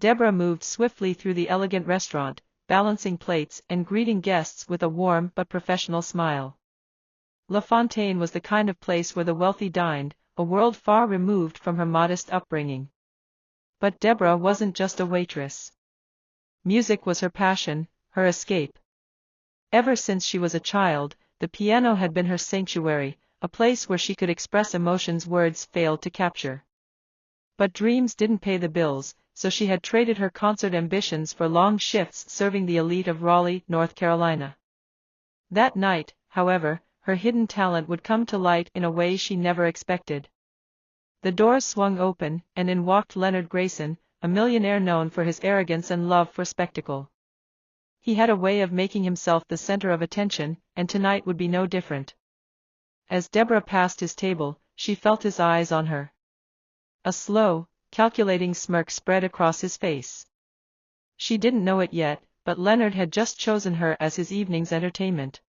Deborah moved swiftly through the elegant restaurant, balancing plates and greeting guests with a warm but professional smile. La Fontaine was the kind of place where the wealthy dined, a world far removed from her modest upbringing. But Deborah wasn't just a waitress. Music was her passion, her escape. Ever since she was a child, the piano had been her sanctuary, a place where she could express emotions words failed to capture. But dreams didn't pay the bills, so she had traded her concert ambitions for long shifts serving the elite of Raleigh, North Carolina. That night, however, her hidden talent would come to light in a way she never expected. The doors swung open, and in walked Leonard Grayson, a millionaire known for his arrogance and love for spectacle. He had a way of making himself the center of attention, and tonight would be no different. As Deborah passed his table, she felt his eyes on her. A slow, calculating smirk spread across his face. She didn't know it yet, but Leonard had just chosen her as his evening's entertainment.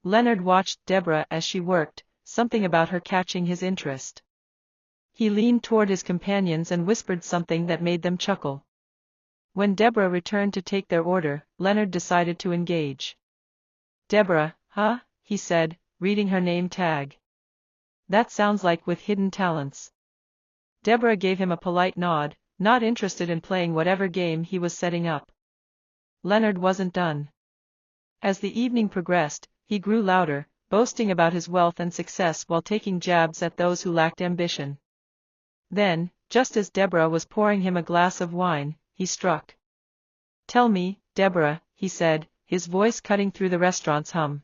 Leonard watched Deborah as she worked, something about her catching his interest. He leaned toward his companions and whispered something that made them chuckle. When Deborah returned to take their order, Leonard decided to engage. "Deborah, huh?" he said, reading her name tag. "That sounds like with hidden talents." Deborah gave him a polite nod, not interested in playing whatever game he was setting up. Leonard wasn't done. As the evening progressed, he grew louder, boasting about his wealth and success while taking jabs at those who lacked ambition. Then, just as Deborah was pouring him a glass of wine, he struck. "Tell me, Deborah," he said, his voice cutting through the restaurant's hum.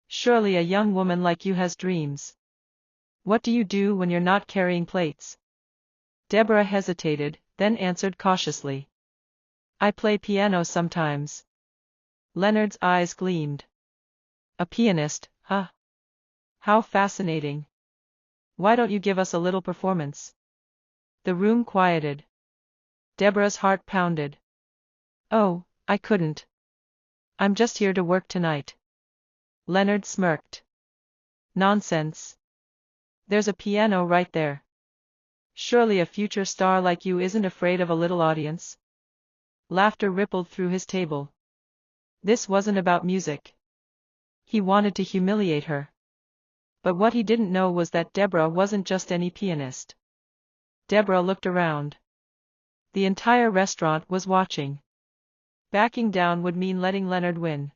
"Surely a young woman like you has dreams. What do you do when you're not carrying plates?" Deborah hesitated, then answered cautiously. "I play piano sometimes." Leonard's eyes gleamed. "A pianist, huh? How fascinating. Why don't you give us a little performance?" The room quieted. Deborah's heart pounded. "Oh, I couldn't. I'm just here to work tonight." Leonard smirked. "Nonsense. There's a piano right there. Surely a future star like you isn't afraid of a little audience?" Laughter rippled through his table. This wasn't about music. He wanted to humiliate her. But what he didn't know was that Deborah wasn't just any pianist. Deborah looked around. The entire restaurant was watching. Backing down would mean letting Leonard win.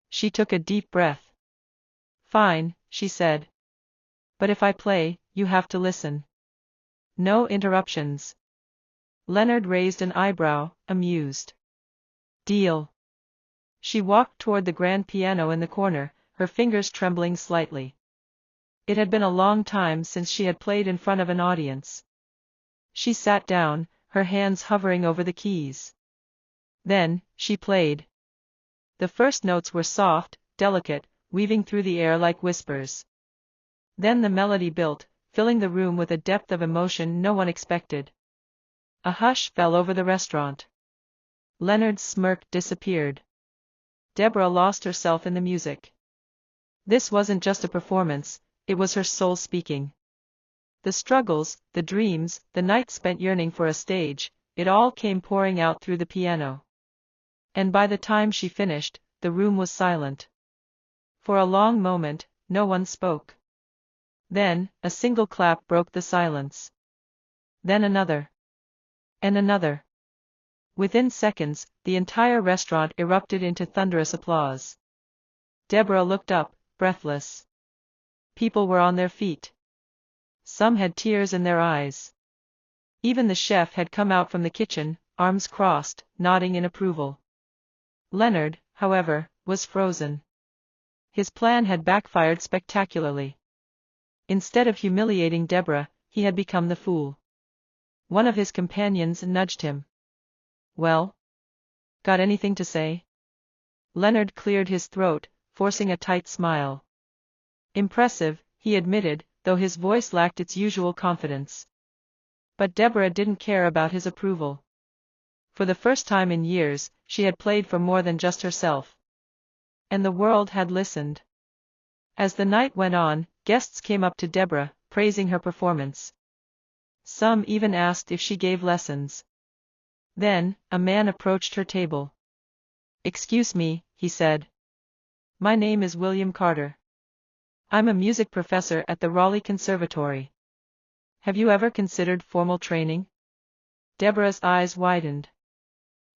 She took a deep breath. "Fine," she said. "But if I play, you have to listen. No interruptions." Leonard raised an eyebrow, amused. "Deal." She walked toward the grand piano in the corner, her fingers trembling slightly. It had been a long time since she had played in front of an audience. She sat down, her hands hovering over the keys. Then, she played. The first notes were soft, delicate, weaving through the air like whispers. Then the melody built, filling the room with a depth of emotion no one expected. A hush fell over the restaurant. Leonard's smirk disappeared. Deborah lost herself in the music. This wasn't just a performance, it was her soul speaking. The struggles, the dreams, the nights spent yearning for a stage, it all came pouring out through the piano. And by the time she finished, the room was silent. For a long moment, no one spoke. Then, a single clap broke the silence. Then another. And another. Within seconds, the entire restaurant erupted into thunderous applause. Deborah looked up, breathless. People were on their feet. Some had tears in their eyes. Even the chef had come out from the kitchen, arms crossed, nodding in approval. Leonard, however, was frozen. His plan had backfired spectacularly. Instead of humiliating Deborah, he had become the fool. One of his companions nudged him. "Well? Got anything to say?" Leonard cleared his throat, forcing a tight smile. Impressive, he admitted, though his voice lacked its usual confidence. But Deborah didn't care about his approval. For the first time in years, she had played for more than just herself. And the world had listened. As the night went on, guests came up to Deborah, praising her performance. Some even asked if she gave lessons. Then, a man approached her table. "Excuse me," he said. "My name is William Carter. I'm a music professor at the Raleigh Conservatory. Have you ever considered formal training?" Deborah's eyes widened.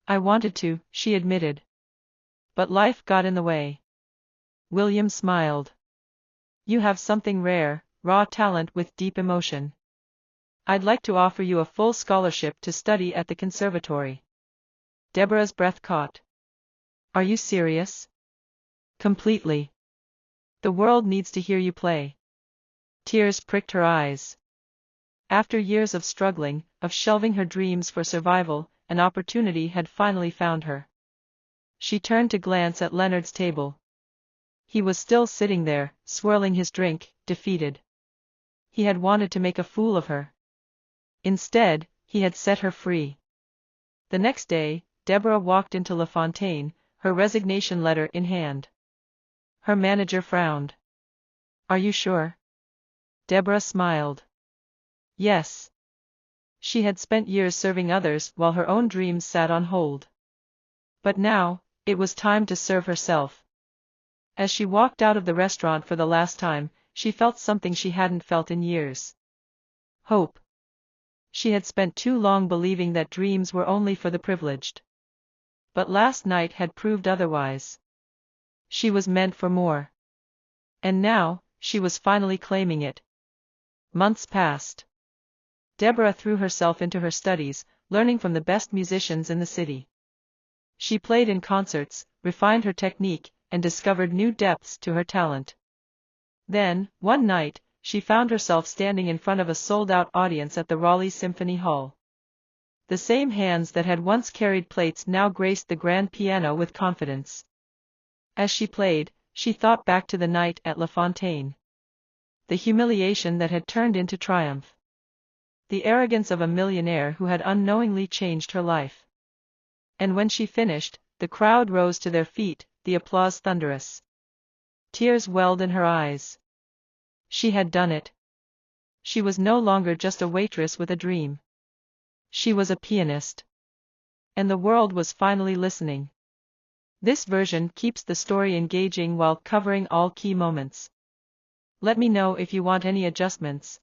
"I wanted to," she admitted. "But life got in the way." William smiled. "You have something rare, raw talent with deep emotion. I'd like to offer you a full scholarship to study at the conservatory." Deborah's breath caught. "Are you serious?" "Completely. The world needs to hear you play." Tears pricked her eyes. After years of struggling, of shelving her dreams for survival, an opportunity had finally found her. She turned to glance at Leonard's table. He was still sitting there, swirling his drink, defeated. He had wanted to make a fool of her. Instead, he had set her free. The next day, Deborah walked into La Fontaine, her resignation letter in hand. Her manager frowned. "Are you sure?" Deborah smiled. Yes. She had spent years serving others while her own dreams sat on hold. But now, it was time to serve herself. As she walked out of the restaurant for the last time, she felt something she hadn't felt in years. Hope. She had spent too long believing that dreams were only for the privileged. But last night had proved otherwise. She was meant for more. And now, she was finally claiming it. Months passed. Deborah threw herself into her studies, learning from the best musicians in the city. She played in concerts, refined her technique, and discovered new depths to her talent. Then, one night, she found herself standing in front of a sold-out audience at the Raleigh Symphony Hall. The same hands that had once carried plates now graced the grand piano with confidence. As she played, she thought back to the night at La Fontaine. The humiliation that had turned into triumph. The arrogance of a millionaire who had unknowingly changed her life. And when she finished, the crowd rose to their feet, the applause thunderous. Tears welled in her eyes. She had done it. She was no longer just a waitress with a dream. She was a pianist. And the world was finally listening. This version keeps the story engaging while covering all key moments. Let me know if you want any adjustments.